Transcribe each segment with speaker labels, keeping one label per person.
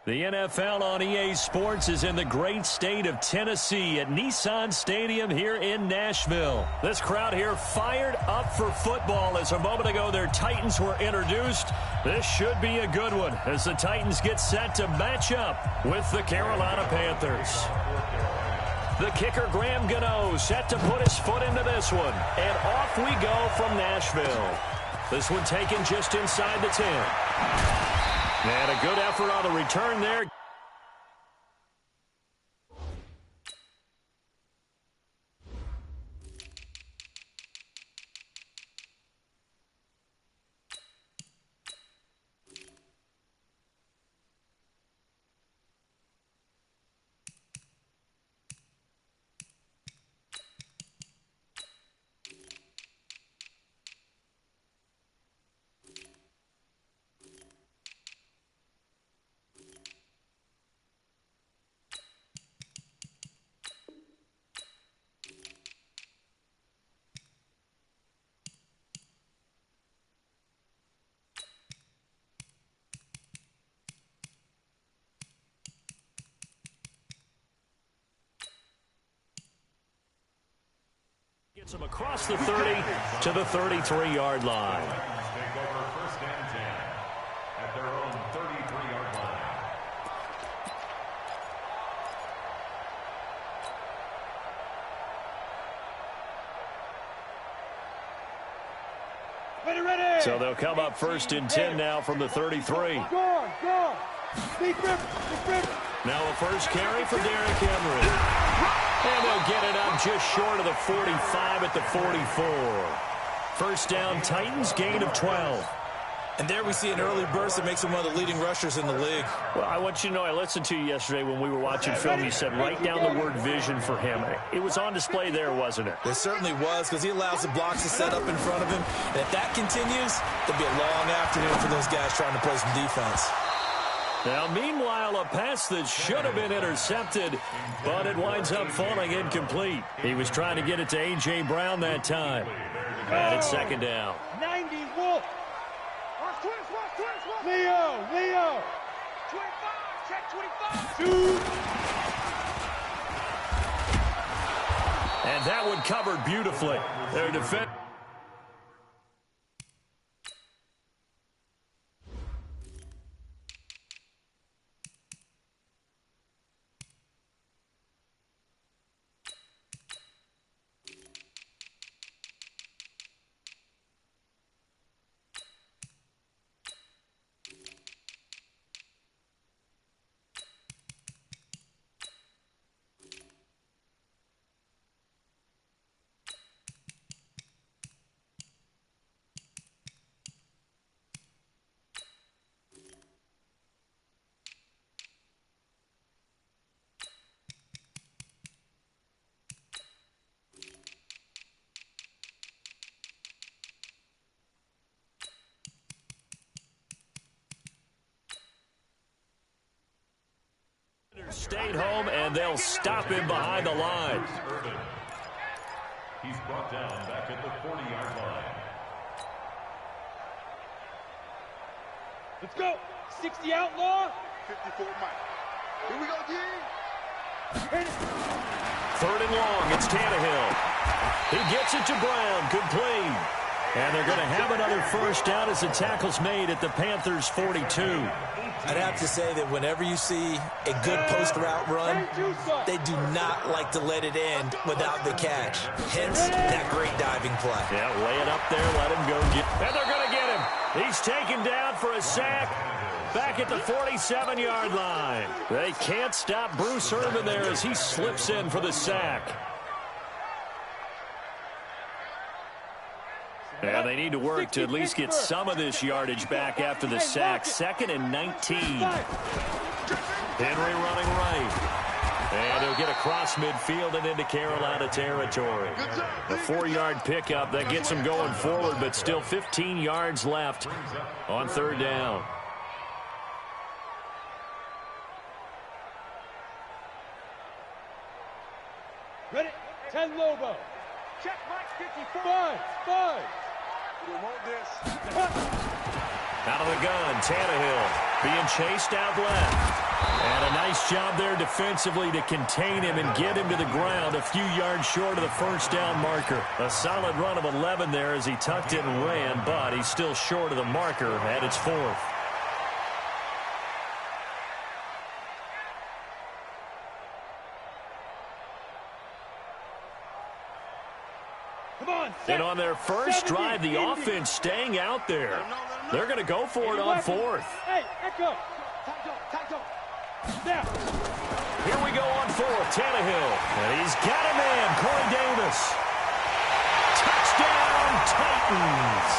Speaker 1: The NFL on EA Sports is in the great state of Tennessee at Nissan Stadium here in Nashville. This crowd here fired up for football as a moment ago their Titans were introduced. This should be a good one as the Titans get set to match up with the Carolina Panthers. The kicker, Graham Gano, set to put his foot into this one. And off we go from Nashville. This one taken just inside the 10. And a good effort on the return there. Gets him across the 30 to the 33-yard line.
Speaker 2: Take over first and 10 at their own 33-yard line.
Speaker 3: Ready.
Speaker 1: So they'll come up first and 10 now from the 33.
Speaker 3: Go. Big rip.
Speaker 1: Now a first carry for Derrick Henry. And they'll get it up just short of the 45 at the 44. First down, Titans, gain of 12.
Speaker 4: And there we see an early burst that makes him one of the leading rushers in the league.
Speaker 1: Well, I want you to know, I listened to you yesterday when we were watching film. You said write down the word vision for him. It was on display there, wasn't it?
Speaker 4: It certainly was, because he allows the blocks to set up in front of him. And if that continues, it'll be a long afternoon for those guys trying to play some defense.
Speaker 1: Now, meanwhile, a pass that should have been intercepted, but it winds up falling incomplete. He was trying to get it to A.J. Brown that time. And it's second down.
Speaker 3: 90, Wolf. Leo.
Speaker 5: 25, check 25.
Speaker 3: Two.
Speaker 1: And that one covered beautifully. Their defense. Stayed home, and they'll stop him behind the line.
Speaker 2: He's brought down back at the 40-yard line.
Speaker 3: Let's go. 60 outlaw.
Speaker 5: 54 Mike. Here we go, again.
Speaker 1: Third and long, it's Tannehill. He gets it to Brown, complete. And they're going to have another first down as the tackle's made at the Panthers' 42.
Speaker 4: I'd have to say that whenever you see a good post route run, they do not like to let it end without the catch. Hence, that great diving play.
Speaker 1: Yeah, lay it up there, let him go. And they're going to get him. He's taken down for a sack back at the 47-yard line. They can't stop Bruce Irvin there as he slips in for the sack. Yeah, they need to work to at least get some of this yardage back after the sack. Second and 19. Henry running right. And he'll get across midfield and into Carolina territory. A 4-yard pickup that gets him going forward, but still 15 yards left on third down.
Speaker 3: Ready? 10 Lobo.
Speaker 5: Check Mike 54.
Speaker 3: Five.
Speaker 5: We want this.
Speaker 1: Out of the gun, Tannehill. being chased out left. And a nice job there defensively to contain him and get him to the ground a few yards short of the first down marker. A solid run of 11 there as he tucked it and ran, but he's still short of the marker at its 4th. And on their first drive, the offense staying out there. They're going to go for it on 4th.
Speaker 3: Hey, echo. Now.
Speaker 1: Here we go on 4th. Tannehill. And he's got a man. Corey Davis. Touchdown, Titans.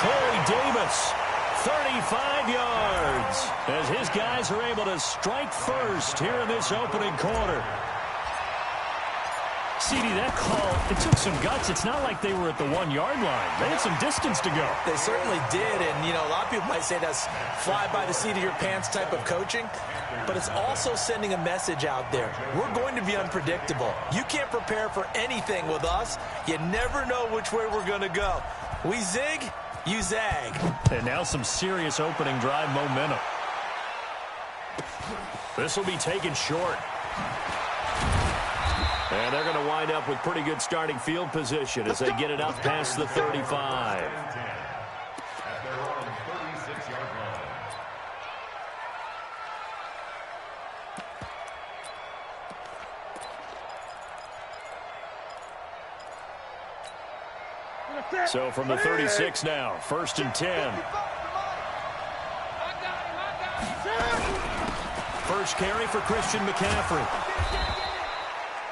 Speaker 1: Corey Davis, 35 yards. As his guys are able to strike first here in this opening quarter. CD, that call, it took some guts. It's not like they were at the 1-yard line. They had some distance to go.
Speaker 4: They certainly did, and, you know, a lot of people might say that's fly by the seat of your pants type of coaching, but it's also sending a message out there. We're going to be unpredictable. You can't prepare for anything with us. You never know which way we're going to go. We zig, you zag.
Speaker 1: And now some serious opening drive momentum. This will be taken short. And they're going to wind up with pretty good starting field position as they get it up past the 35.
Speaker 2: At their own 36-yard line.
Speaker 1: So from the 36 now, 1st and 10. First carry for Christian McCaffrey.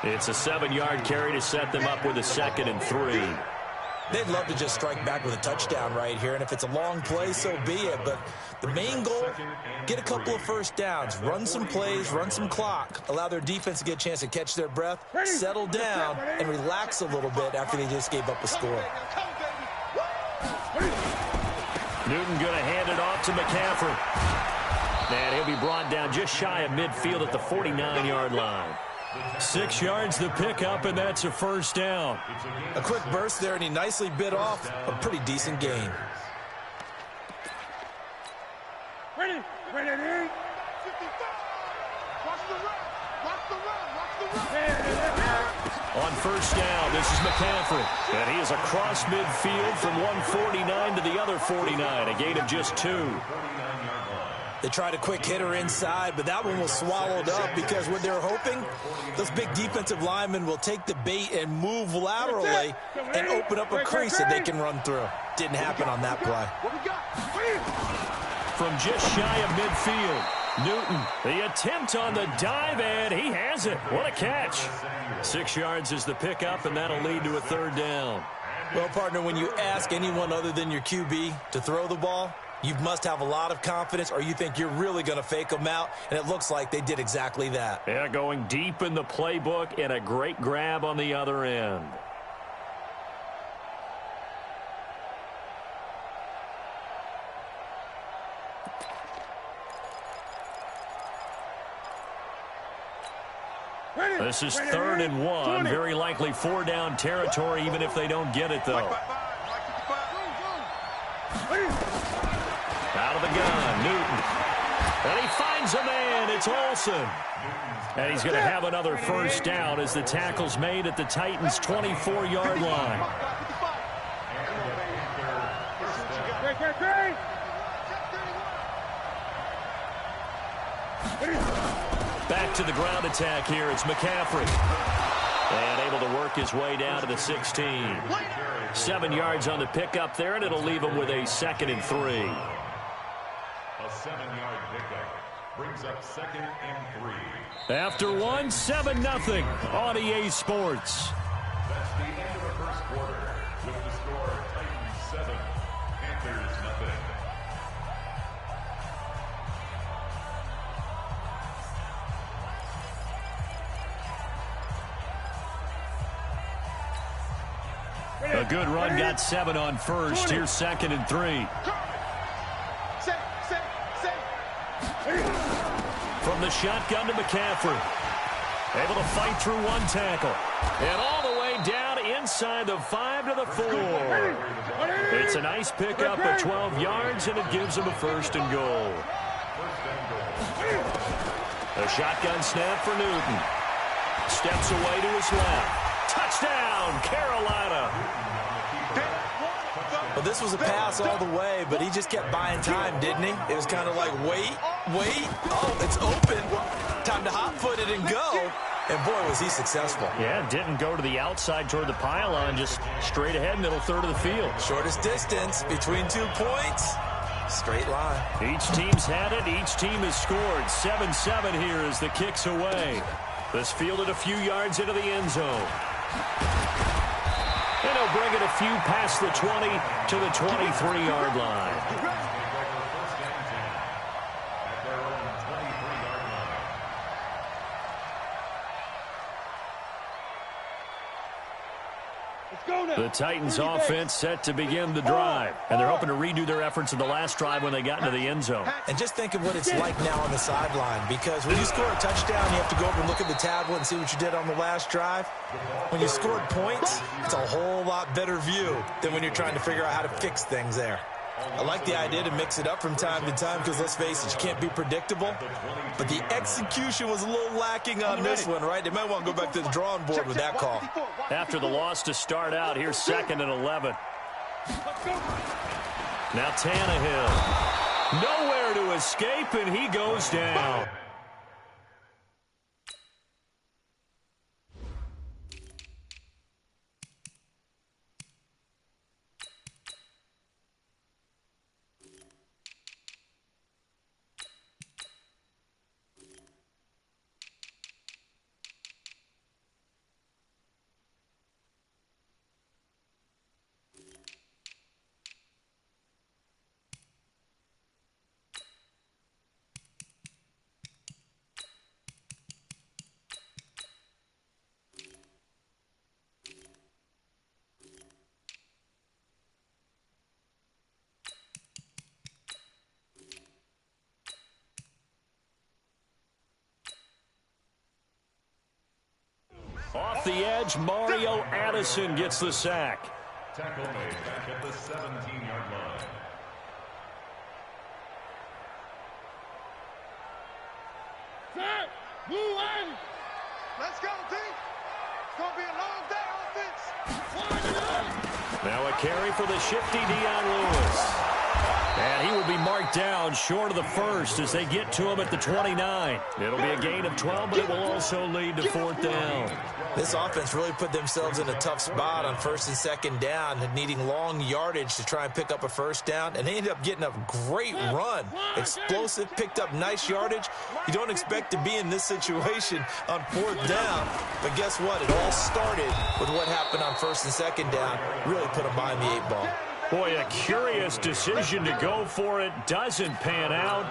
Speaker 1: It's a 7-yard carry to set them up with a 2nd and 3.
Speaker 4: They'd love to just strike back with a touchdown right here, and if it's a long play, so be it. But the main goal, get a couple of first downs, run some plays, run some clock, allow their defense to get a chance to catch their breath, settle down, and relax a little bit after they just gave up a score.
Speaker 1: Newton going to hand it off to McCaffrey. And he'll be brought down just shy of midfield at the 49-yard line. 6 yards the pickup, and that's a first down.
Speaker 4: A quick burst there, and he nicely bit off a pretty decent gain.
Speaker 3: Ready, ready.
Speaker 1: On first down, this is McCaffrey. And he is across midfield from 149 to the other 49, a gain of just 2.
Speaker 4: They tried a quick hitter inside, but that one was swallowed up because what they're hoping, those big defensive linemen will take the bait and move laterally and open up a crease that they can run through. Didn't happen on that play.
Speaker 1: From just shy of midfield, Newton, the attempt on the dive, and he has it. What a catch. 6 yards is the pickup, and that'll lead to a 3rd down.
Speaker 4: Well, partner, when you ask anyone other than your QB to throw the ball, you must have a lot of confidence, or you think you're really going to fake them out, and it looks like they did exactly that.
Speaker 1: Yeah, going deep in the playbook and a great grab on the other end. This is 3rd and 1. Very likely 4-down territory, even if they don't get it, though. Out of the gun, Newton. And he finds a man. It's Olsen. And he's going to have another first down as the tackle's made at the Titans' 24-yard line. Back to the ground attack here. It's McCaffrey. And able to work his way down to the 16. 7 yards on the pickup there, and it'll leave him with a 2nd and 3.
Speaker 2: A 7-yard pickup brings up 2nd and 3.
Speaker 1: After 1, 7-0 on EA Sports.
Speaker 2: That's the end of the first quarter with the score Titans 7, Panthers 0.
Speaker 1: A good run, got 7 on first. Here's 2nd and 3. From the shotgun to McCaffrey. Able to fight through one tackle. And all the way down inside the 5 to the 4. It's a nice pickup at 12 yards, and it gives him a 1st and goal. A shotgun snap for Newton. Steps away to his left. Touchdown, Carolina.
Speaker 4: Well, this was a pass all the way, but he just kept buying time, didn't he? It was kind of like, wait. Oh, it's open. Time to hot-foot it and go. And, boy, was he successful.
Speaker 1: Yeah, didn't go to the outside toward the pylon, just straight ahead, middle third of the field.
Speaker 4: Shortest distance between 2 points. Straight line.
Speaker 1: Each team's had it. Each team has scored. 7-7 here as the kick's away. This fielded a few yards into the end zone. And he'll bring it a few past the 20 to the 23-yard line. The Titans offense set to begin the drive, and they're hoping to redo their efforts in the last drive when they got into the end zone.
Speaker 4: And just think of what it's like now on the sideline, because when you score a touchdown, you have to go over and look at the tablet and see what you did on the last drive. When you scored points, it's a whole lot better view than when you're trying to figure out how to fix things there. I like the idea to mix it up from time to time because, let's face it, you can't be predictable. But the execution was a little lacking on this one, right? They might want to go back to the drawing board with that call.
Speaker 1: After the loss to start out, here's 2nd and 11. Now Tannehill. Nowhere to escape, and he goes down. Off the edge, Mario Addison gets the sack.
Speaker 2: Tackle made back at the 17-yard line.
Speaker 3: Set, move in.
Speaker 5: Let's go, team. It's going to be a long day, offense.
Speaker 1: Now a carry for the shifty Dion Lewis. And he will be marked down short of the first as they get to him at the 29. It'll be a gain of 12, but it will also lead to 4th down.
Speaker 4: This offense really put themselves in a tough spot on 1st and 2nd down, needing long yardage to try and pick up a 1st down, and they ended up getting a great run. Explosive, picked up nice yardage. You don't expect to be in this situation on 4th down, but guess what? It all started with what happened on 1st and 2nd down. Really put them behind the 8 ball.
Speaker 1: Boy, a curious decision to go for it doesn't pan out,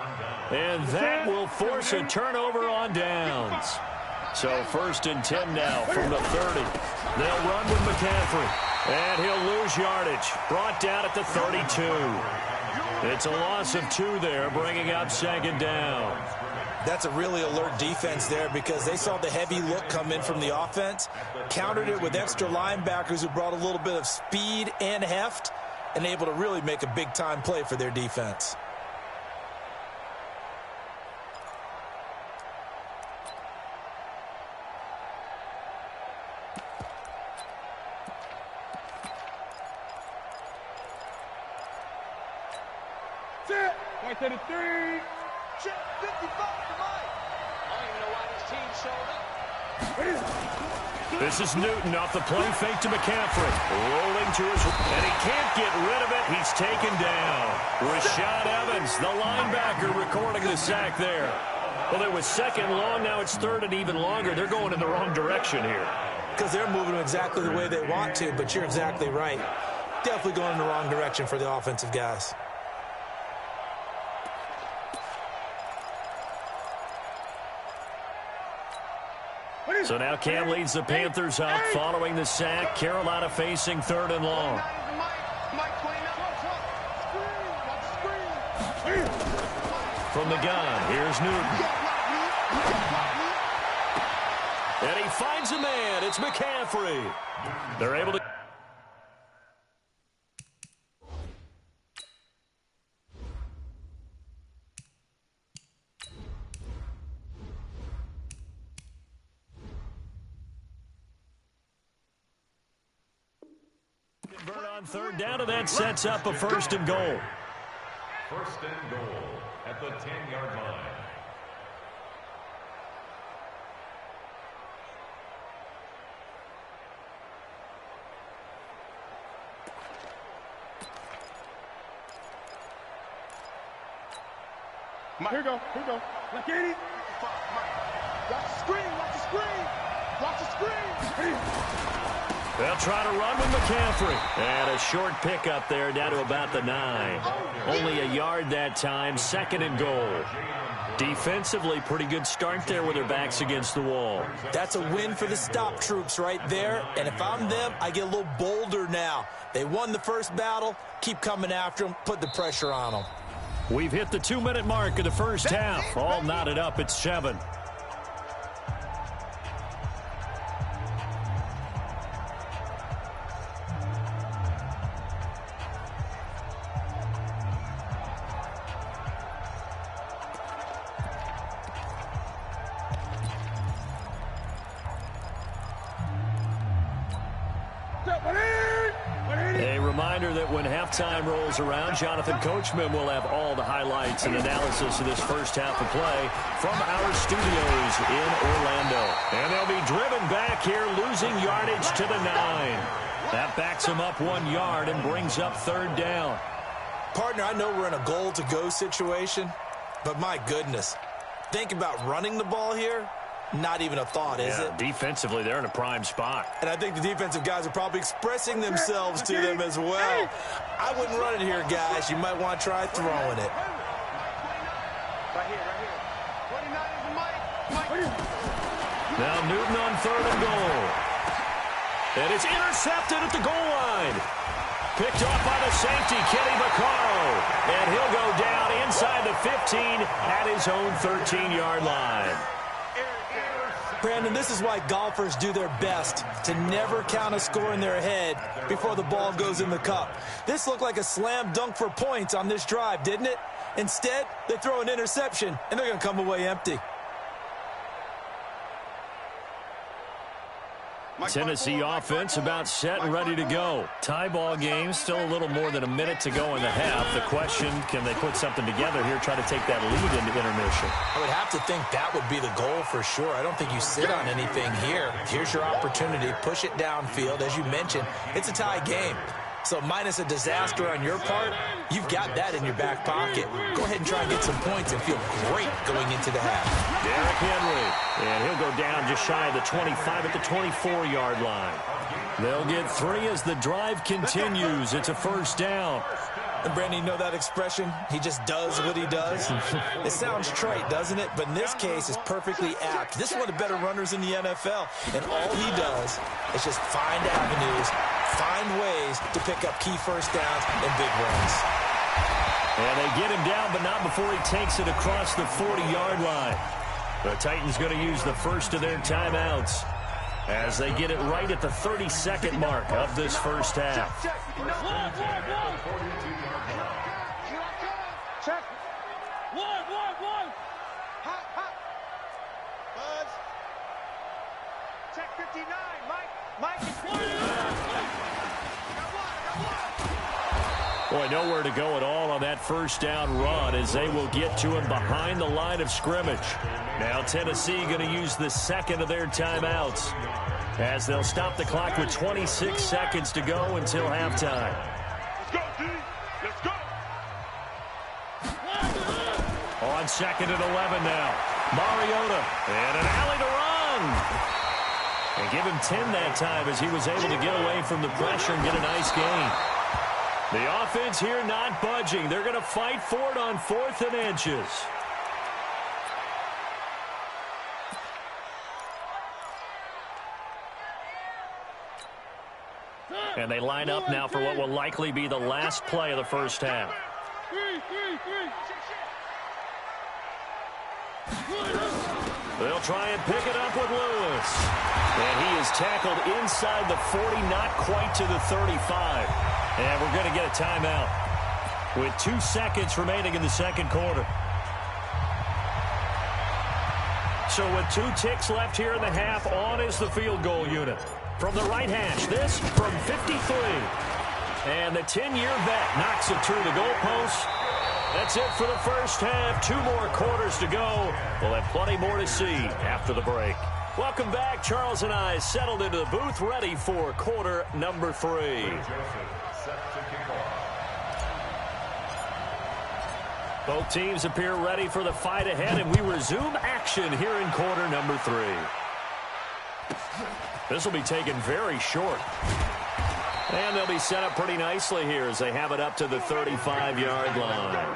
Speaker 1: and that will force a turnover on downs. So 1st and 10 now from the 30. They'll run with McCaffrey, and he'll lose yardage. Brought down at the 32. It's a loss of 2 there, bringing up 2nd down.
Speaker 4: That's a really alert defense there because they saw the heavy look come in from the offense, countered it with extra linebackers who brought a little bit of speed and heft, and able to really make a big-time play for their defense.
Speaker 3: Set, right to the 3.
Speaker 5: Check 55 to Mike. I don't even know why this team showed up.
Speaker 1: This is Newton off the play fake to McCaffrey. Rolling to his, and he can't get rid of it. He's taken down. Rashad Evans, the linebacker, recording the sack there. Well, it was 2nd long. Now it's 3rd and even longer. They're going in the wrong direction here.
Speaker 4: Because they're moving exactly the way they want to, but you're exactly right. Definitely going in the wrong direction for the offensive guys.
Speaker 1: So now Cam leads the Panthers up following the sack. Carolina facing 3rd and long. From the gun, here's Newton. And he finds a man. It's McCaffrey. They're able to... On third down, and that sets up a first and goal.
Speaker 2: First and goal at the 10-yard line.
Speaker 3: Here you go. Like 80.
Speaker 5: Watch the screen, watch the screen. Watch the screen.
Speaker 1: They'll try to run with McCaffrey. And a short pickup there down to about the 9. Only a yard that time, second and goal. Defensively, pretty good start there with their backs against the wall.
Speaker 4: That's a win for the stop troops right there. And if I'm them, I get a little bolder now. They won the first battle. Keep coming after them. Put the pressure on them.
Speaker 1: We've hit the 2-minute mark of the first half. All knotted up at 7. A reminder that when halftime rolls around, Jonathan Coachman will have all the highlights and analysis of this first half of play from our studios in Orlando. And they'll be driven back here, losing yardage to the 9. That backs them up 1 yard and brings up third down.
Speaker 4: Partner, I know we're in a goal-to-go situation, but my goodness, think about running the ball here. Not even a thought, is it?
Speaker 1: Defensively, they're in a prime spot.
Speaker 4: And I think the defensive guys are probably expressing themselves to them as well. I wouldn't run it here, guys. You might want to try throwing it.
Speaker 5: Right here. 29 is the Mike.
Speaker 1: Now Newton on third and goal. And it's intercepted at the goal line. Picked off by the safety, Kenny Vaccaro. And he'll go down inside the 15 at his own 13-yard line.
Speaker 4: Brandon, this is why golfers do their best to never count a score in their head before the ball goes in the cup. This looked like a slam dunk for points on this drive, didn't it? Instead, they throw an interception, and they're going to come away empty.
Speaker 1: Tennessee offense about set and ready to go. Tie ball game, still a little more than a minute to go in the half. The question, can they put something together here, try to take that lead into intermission?
Speaker 4: I would have to think that would be the goal for sure. I don't think you sit on anything here. Here's your opportunity. Push it downfield. As you mentioned, it's a tie game. So minus a disaster on your part, you've got that in your back pocket. Go ahead and try and get some points and feel great going into the half.
Speaker 1: Derrick Henry, and he'll go down just shy of the 25 at the 24-yard line. They'll get 3 as the drive continues. It's a first down.
Speaker 4: And Brandon, you know that expression? He just does what he does. It sounds trite, doesn't it? But in this case, it's perfectly apt. This is one of the better runners in the NFL. And all he does is just find avenues, find ways to pick up key first downs and big runs.
Speaker 1: And they get him down, but not before he takes it across the 40-yard line. The Titans going to use the first of their timeouts as they get it right at the 32nd mark of this first half.
Speaker 5: Check. One. Hot. Buzz. Check 59. Mike.
Speaker 1: Boy, nowhere to go at all on that first down run as they will get to him behind the line of scrimmage. Now Tennessee going to use the second of their timeouts as they'll stop the clock with 26 seconds to go until halftime.
Speaker 3: Let's go, D. Let's go.
Speaker 1: On second and 11 now. Mariota and an alley to run. And give him 10 that time as he was able to get away from the pressure and get a nice gain. The offense here not budging. They're going to fight for it on 4th and inches. And they line up now for what will likely be the last play of the first half. They'll try and pick it up with Lewis. And he is tackled inside the 40, not quite to the 35. And we're going to get a timeout with 2 seconds remaining in the second quarter. So with 2 ticks left here in the half, on is the field goal unit. From the right hash, this from 53. And the 10-year vet knocks it through the goalpost. That's it for the first half. 2 more quarters to go. We'll have plenty more to see after the break. Welcome back. Charles and I settled into the booth, ready for quarter number 3. Both teams appear ready for the fight ahead, and we resume action here in quarter number 3. This will be taken very short. And they'll be set up pretty nicely here as they have it up to the 35-yard line.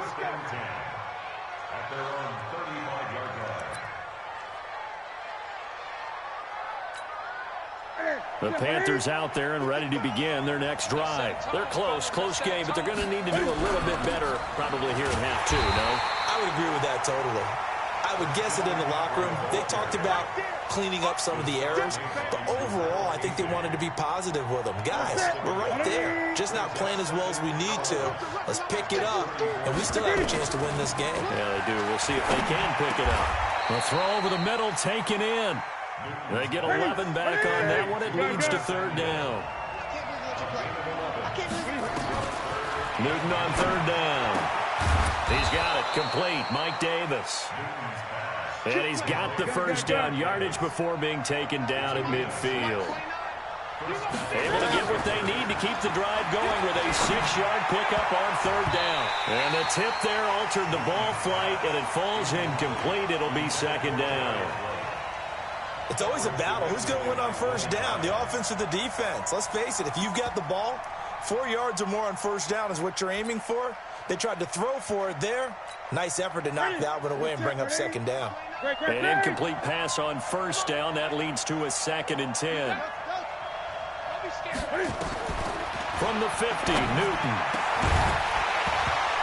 Speaker 1: The Panthers out there and ready to begin their next drive. They're close game, but they're going to need to do a little bit better probably here in half 2, no?
Speaker 4: I would agree with that totally. I would guess it in the locker room. They talked about cleaning up some of the errors, but overall, I think they wanted to be positive with them. Guys, we're right there, just not playing as well as we need to. Let's pick it up, and we still have a chance to win this game.
Speaker 1: Yeah, they do. We'll see if they can pick it up. The throw over the middle, taken in. They get 11 back on that one. It leads to 3rd down. Newton on 3rd down. He's got it complete. Mike Davis. And he's got the first down yardage before being taken down at midfield. Able to get what they need to keep the drive going with a 6-yard pickup on 3rd down. And the tip there altered the ball flight, and it falls incomplete. It'll be 2nd down.
Speaker 4: It's always a battle. Who's going to win on 1st down, the offense or the defense? Let's face it, if you've got the ball, 4 yards or more on 1st down is what you're aiming for. They tried to throw for it there. Nice effort to knock that one away and bring up 2nd down.
Speaker 1: An incomplete pass on 1st down. That leads to a 2nd and 10. From the 50, Newton.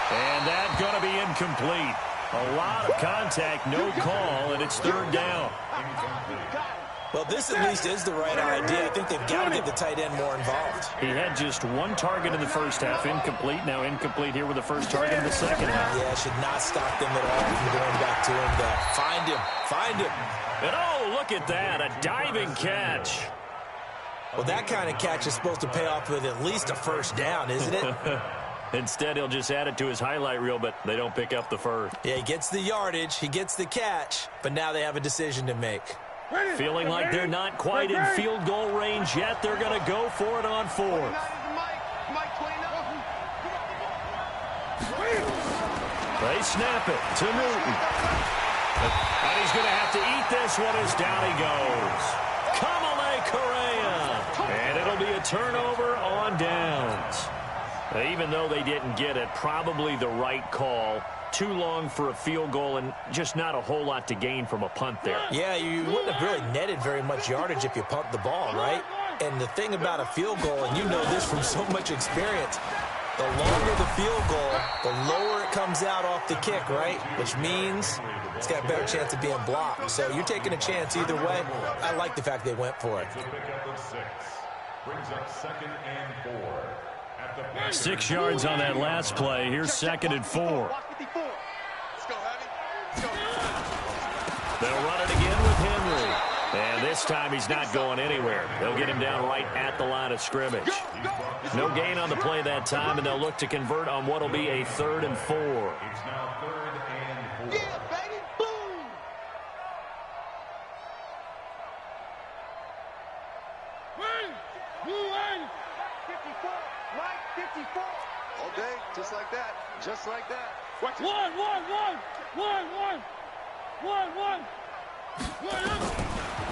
Speaker 1: And that's going to be incomplete. A lot of contact, no call, and it's 3rd down.
Speaker 4: Well, this at least is the right idea. I think they've got to get the tight end more involved.
Speaker 1: He had just 1 target in the first half, incomplete. Now incomplete here with the first target in the second half.
Speaker 4: Yeah, should not stop them at all from going back to him. Find him.
Speaker 1: And oh, look at that, a diving catch.
Speaker 4: Well, that kind of catch is supposed to pay off with at least a 1st down, isn't it?
Speaker 1: Instead, he'll just add it to his highlight reel, but they don't pick up the first.
Speaker 4: Yeah, he gets the yardage, he gets the catch, but now they have a decision to make.
Speaker 1: Feeling like they're not quite in field goal range yet. They're going to go for it on 4th. They snap it to Newton. And he's going to have to eat this one as down he goes. Kamale Correa. And it'll be a turnover on downs. Even though they didn't get it, probably the right call. Too long for a field goal and just not a whole lot to gain from a punt there.
Speaker 4: Yeah, you wouldn't have really netted very much yardage if you pumped the ball, right? And the thing about a field goal, and you know this from so much experience, the longer the field goal, the lower it comes out off the kick, right? Which means it's got a better chance of being blocked. So you're taking a chance either way. I like the fact they went for it.
Speaker 2: Brings up 2nd and 4.
Speaker 1: 6 yards on that last play. Here's 2nd and 4. They'll run it again with Henry. And this time he's not going anywhere. They'll get him down right at the line of scrimmage. No gain on the play that time, and they'll look to convert on what will be a 3rd and 4.
Speaker 2: It's now 3rd and 4.
Speaker 5: Yeah, baby, boom! Run! 54, right 54. All day, just like that. Just like that.
Speaker 3: Watch it. One.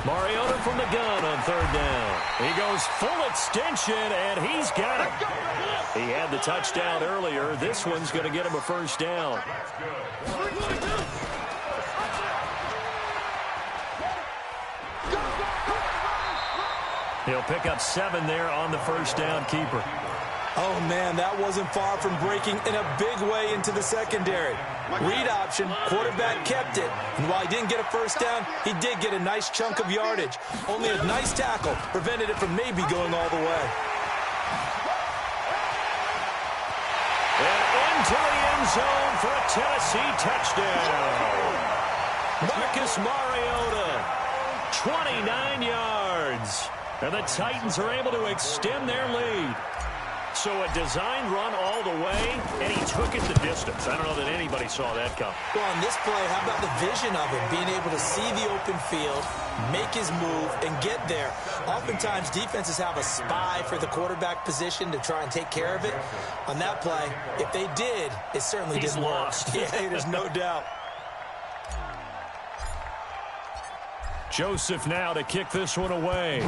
Speaker 1: Mariota from the gun on 3rd down. He goes full extension, and he's got it. He had the touchdown earlier. This one's going to get him a 1st down. He'll pick up 7 there on the 1st down keeper.
Speaker 4: Oh, man, that wasn't far from breaking in a big way into the secondary. Read option, quarterback kept it. And while he didn't get a 1st down, he did get a nice chunk of yardage. Only a nice tackle prevented it from maybe going all the way.
Speaker 1: And into the end zone for a Tennessee touchdown. Marcus Mariota, 29 yards. And the Titans are able to extend their lead. So a designed run all the way, and he took it the distance. I don't know that anybody saw that come.
Speaker 4: Well, on this play, how about the vision of it? Being able to see the open field, make his move, and get there. Oftentimes, defenses have a spy for the quarterback position to try and take care of it. On that play, if they did, it certainly didn't
Speaker 1: lost.
Speaker 4: work. Yeah, there's no doubt.
Speaker 1: Joseph now to kick this one away.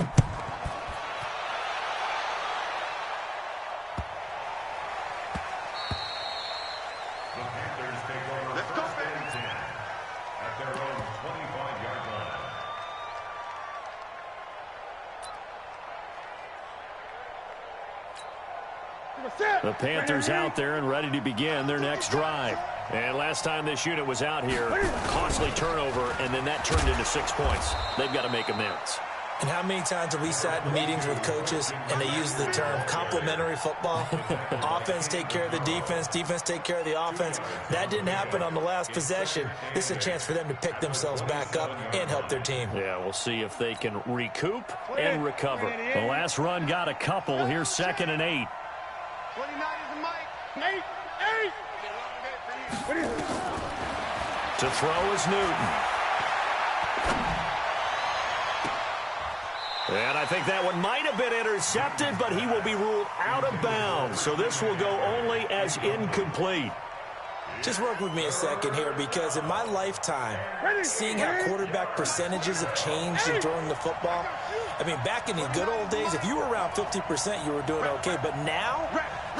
Speaker 1: The Panthers out there and ready to begin their next drive. And last time this unit was out here, costly turnover, and then that turned into 6 points. They've got to make amends.
Speaker 4: And how many times have we sat in meetings with coaches and they use the term complementary football? Offense take care of the defense, defense take care of the offense. That didn't happen on the last possession. This is a chance for them to pick themselves back up and help their team.
Speaker 1: Yeah, we'll see if they can recoup and recover. The last run got a couple. Here's 2nd and 8.
Speaker 5: 29 is the mic. 8.
Speaker 1: To throw is Newton. And I think that one might have been intercepted, but he will be ruled out of bounds. So this will go only as incomplete.
Speaker 4: Just work with me a second here, because in my lifetime, seeing how quarterback percentages have changed in throwing the football, I mean, back in the good old days, if you were around 50%, you were doing okay. But now,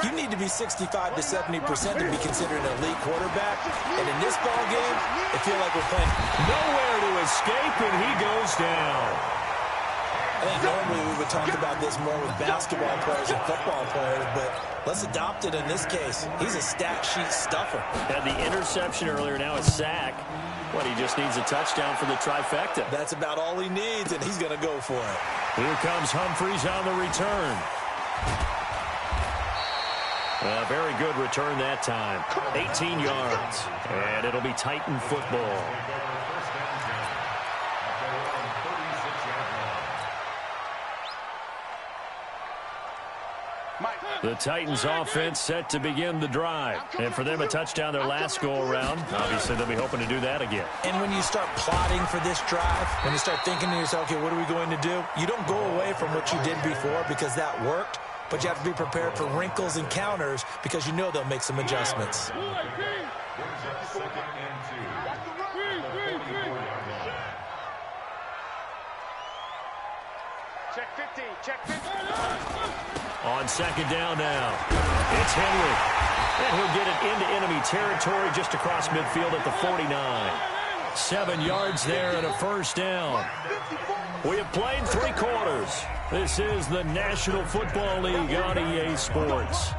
Speaker 4: you need to be 65 to 70% to be considered an elite quarterback. And in this ball game, I feel like we're playing
Speaker 1: nowhere to escape, and he goes down.
Speaker 4: I think normally we would talk about this more with basketball players and football players, but let's adopt it in this case. He's a stat sheet stuffer.
Speaker 1: Had the interception earlier, now a sack. What, he just needs a touchdown for the trifecta.
Speaker 4: That's about all he needs, and he's going to go for it.
Speaker 1: Here comes Humphries on the return. A very good return that time. 18 yards, and it'll be Titan football. The Titans offense set to begin the drive. And for them, a touchdown their last go-around. Obviously, they'll be hoping to do that again.
Speaker 4: And when you start plotting for this drive, when you start thinking to yourself, okay, what are we going to do? You don't go away from what you did before because that worked, but you have to be prepared for wrinkles and counters because you know they'll make some adjustments.
Speaker 5: Check 15, check 15.
Speaker 1: On 2nd down now, it's Henry. And he'll get it into enemy territory just across midfield at the 49. 7 yards there and a first down. We have played 3 quarters. This is the National Football League on EA Sports.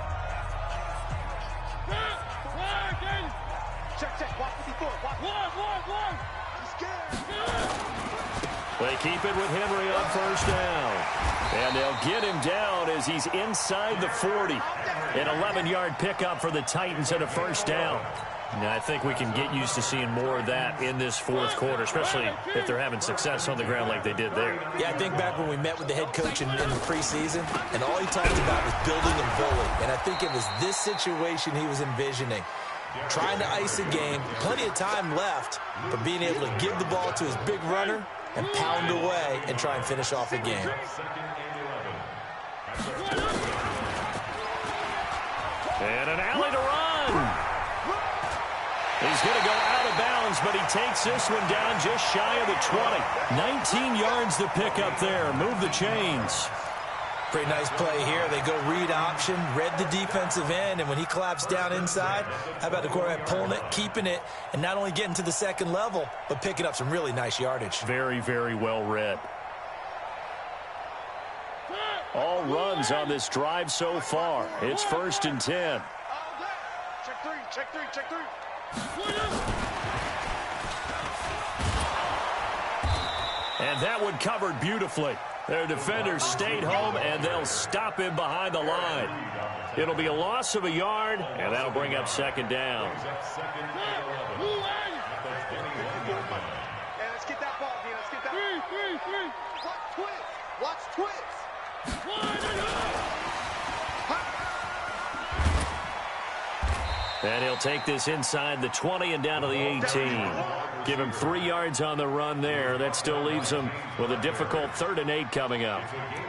Speaker 5: Check, watch 54, watch. He's scared.
Speaker 1: They keep it with Henry on first down. And they'll get him down as he's inside the 40. An 11-yard pickup for the Titans and a first down. Now, I think we can get used to seeing more of that in this 4th quarter, especially if they're having success on the ground like they did there.
Speaker 4: Yeah, I think back when we met with the head coach in the preseason, and all he talked about was building and bullying. And I think it was this situation he was envisioning. Trying to ice a game, plenty of time left, but being able to give the ball to his big runner and pound away and try and finish off the game.
Speaker 1: And an alley to run. He's going to go out of bounds, but he takes this one down just shy of the 20. 19 yards to pick up there. Move the chains.
Speaker 4: Pretty nice play here. They go read option, read the defensive end, and when he collapsed down inside, how about the quarterback pulling it, keeping it, and not only getting to the 2nd level, but picking up some really nice yardage.
Speaker 1: Very, very well read. All runs on this drive so far. It's 1st and 10.
Speaker 5: Check three.
Speaker 1: And that one covered beautifully. Their defenders stayed home, and they'll stop him behind the line. It'll be a loss of a yard, and that'll bring up 2nd down.
Speaker 5: Let's get that ball, D. Let's get that. Watch twist.
Speaker 1: And he'll take this inside the 20 and down to the 18. Give him 3 yards on the run there. That still leaves him with a difficult 3rd and 8 coming up.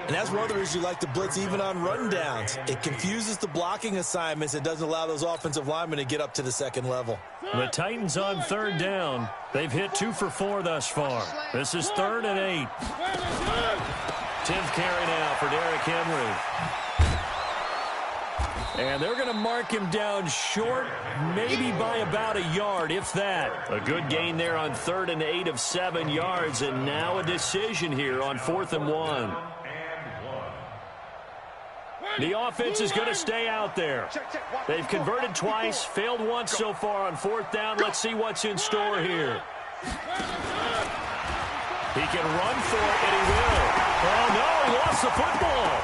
Speaker 4: And that's one of the reasons you like to blitz even on run downs. It confuses the blocking assignments. It doesn't allow those offensive linemen to get up to the second level.
Speaker 1: The Titans on 3rd down. They've hit 2 for 4 thus far. This is 3rd and 8. 10th carry now for Derrick Henry. And they're going to mark him down short, maybe by about a yard, if that. A good gain there on 3rd and 8 of 7 yards, and now a decision here on 4th and 1. The offense is going to stay out there. They've converted twice, failed once so far on 4th down. Let's see what's in store here. He can run for it, and he will. Oh, no, he lost the football.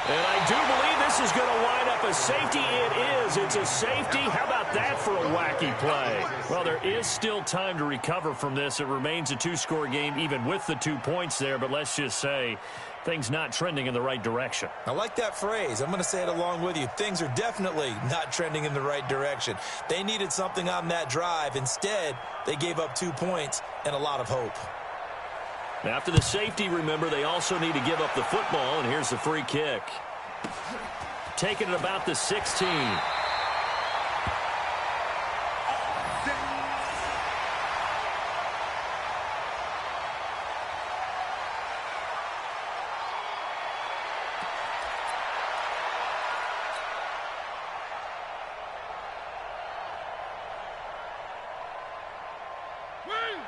Speaker 1: And I do believe this is going to wind up a safety. It is. It's a safety. How about that for a wacky play? Well, there is still time to recover from this. It remains a 2-score game even with the 2 points there. But let's just say things not trending in the right direction.
Speaker 4: I like that phrase. I'm going to say it along with you. Things are definitely not trending in the right direction. They needed something on that drive. Instead, they gave up 2 points and a lot of hope.
Speaker 1: After the safety, remember, they also need to give up the football, and here's the free kick. Taking it about the 16.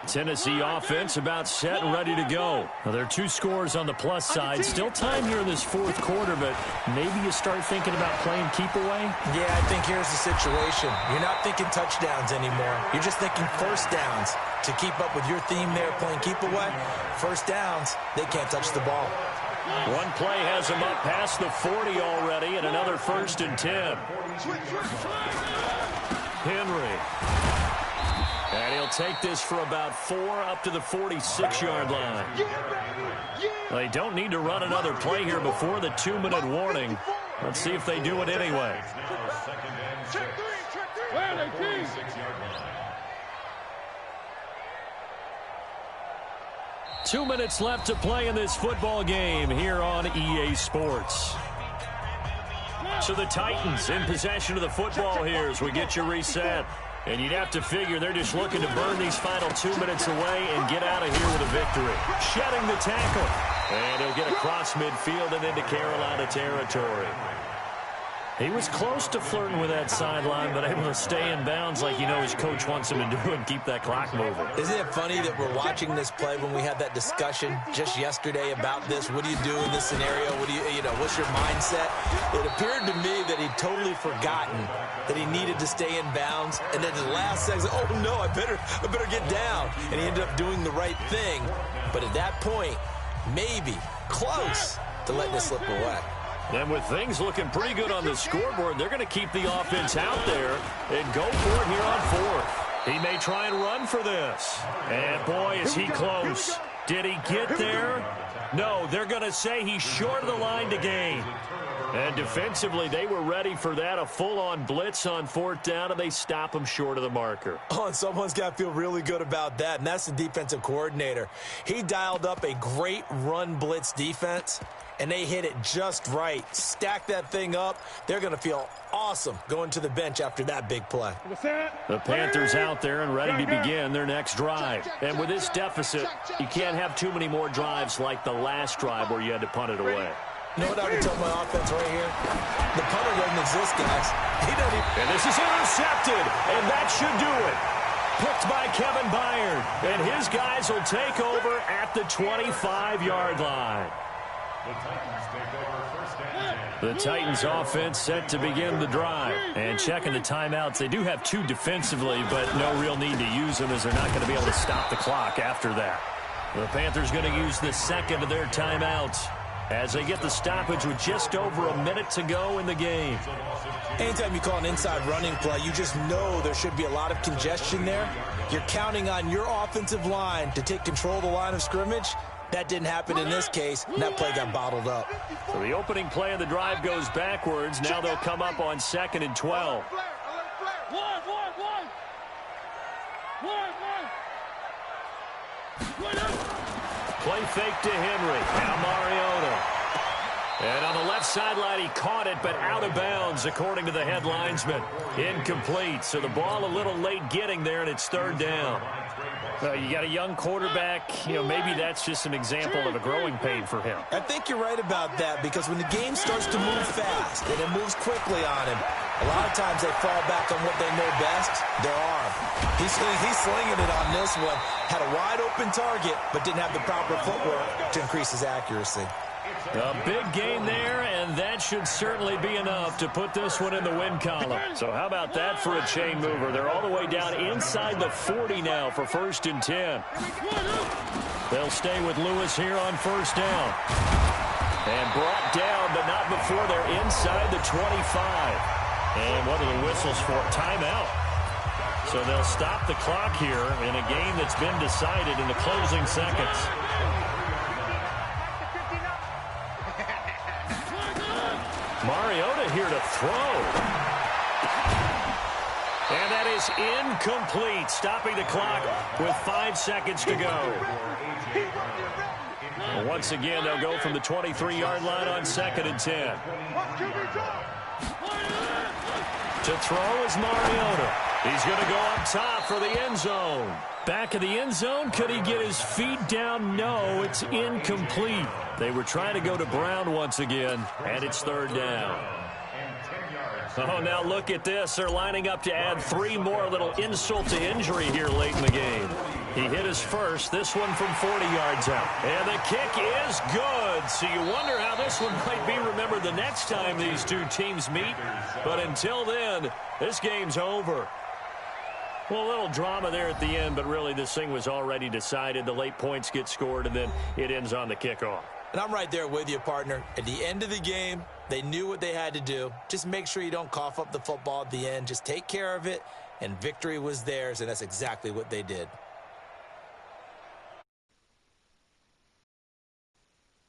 Speaker 1: Tennessee offense about set and ready to go. Now, there are 2 scores on the plus side. Still time here in this 4th quarter, but maybe you start thinking about playing keep away?
Speaker 4: Yeah, I think here's the situation. You're not thinking touchdowns anymore. You're just thinking first downs. To keep up with your theme there, playing keep away, first downs, they can't touch the ball.
Speaker 1: One play has them up past the 40 already, and another 1st and 10. Henry. And he'll take this for about 4 up to the 46-yard line. They don't need to run another play here before the 2-minute warning. Let's see if they do it anyway. 2 minutes left to play in this football game here on EA Sports. So the Titans in possession of the football here as we get you reset. And you'd have to figure they're just looking to burn these final 2 minutes away and get out of here with a victory. Shedding the tackle. And he'll get across midfield and into Carolina territory. He was close to flirting with that sideline, but able to stay in bounds like his coach wants him to do and keep that clock moving.
Speaker 4: Isn't it funny that we're watching this play when we had that discussion just yesterday about this? What do you do in this scenario? What do what's your mindset? It appeared to me that he'd totally forgotten that he needed to stay in bounds, and then the last second, oh no, I better get down. And he ended up doing the right thing. But at that point, maybe close to letting it slip away.
Speaker 1: And with things looking pretty good on the scoreboard, they're going to keep the offense out there and go for it here on 4th. He may try and run for this. And boy, is he close. Did he get there? No, they're going to say he's short of the line to gain. And defensively, they were ready for that, a full-on blitz on 4th down, and they stop him short of the marker.
Speaker 4: Oh, and someone's got to feel really good about that, and that's the defensive coordinator. He dialed up a great run blitz defense, and they hit it just right. Stack that thing up. They're going to feel awesome going to the bench after that big play.
Speaker 1: The Panthers out there and ready to begin their next drive. And with this deficit, you can't have too many more drives like the last drive where you had to punt it away.
Speaker 4: You know what I would tell my offense right here? The punter doesn't exist, guys. He doesn't even...
Speaker 1: And this is intercepted, and that should do it. Picked by Kevin Byard, and his guys will take over at the 25-yard line. The Titans offense set to begin the drive. And checking the timeouts, they do have 2 defensively, but no real need to use them as they're not going to be able to stop the clock after that. The Panthers going to use the second of their timeouts as they get the stoppage with just over a minute to go in the game.
Speaker 4: Anytime you call an inside running play, you just know there should be a lot of congestion there. You're counting on your offensive line to take control of the line of scrimmage. That didn't happen in this case, and that play got bottled up.
Speaker 1: So the opening play of the drive goes backwards. Now they'll come up on 2nd and 12. Play fake to Henry. Now Mariota. And on the left sideline, he caught it, but out of bounds, according to the head linesman. Incomplete. So the ball a little late getting there, and it's 3rd down. Well, you got a young quarterback. Maybe that's just an example of a growing pain for him.
Speaker 4: I think you're right about that, because when the game starts to move fast and it moves quickly on him, a lot of times they fall back on what they know best, their arm. He's slinging it on this one. Had a wide-open target, but didn't have the proper footwork to increase his accuracy.
Speaker 1: A big gain there, and that should certainly be enough to put this one in the win column. So how about that for a chain mover? They're all the way down inside the 40 now for 1st and 10. They'll stay with Lewis here on 1st down. And brought down, but not before they're inside the 25. And what are the whistles for? Timeout. So they'll stop the clock here in a game that's been decided in the closing seconds. Mariota here to throw. And that is incomplete, stopping the clock with 5 seconds to go. Once again, they'll go from the 23-yard line on 2nd and 10. To throw is Mariota. He's going to go up top for the end zone. Back of the end zone. Could he get his feet down? No, it's incomplete. They were trying to go to Brown once again, and it's 3rd down. Oh, now look at this. They're lining up to add 3 more, little insult to injury here late in the game. He hit his first, this one from 40 yards out. And the kick is good. So you wonder how this one might be remembered the next time these two teams meet. But until then, this game's over. Well, a little drama there at the end, but really this thing was already decided. The late points get scored, and then it ends on the kickoff.
Speaker 4: And I'm right there with you, partner. At the end of the game, they knew what they had to do. Just make sure you don't cough up the football at the end. Just take care of it, and victory was theirs, and that's exactly what they did.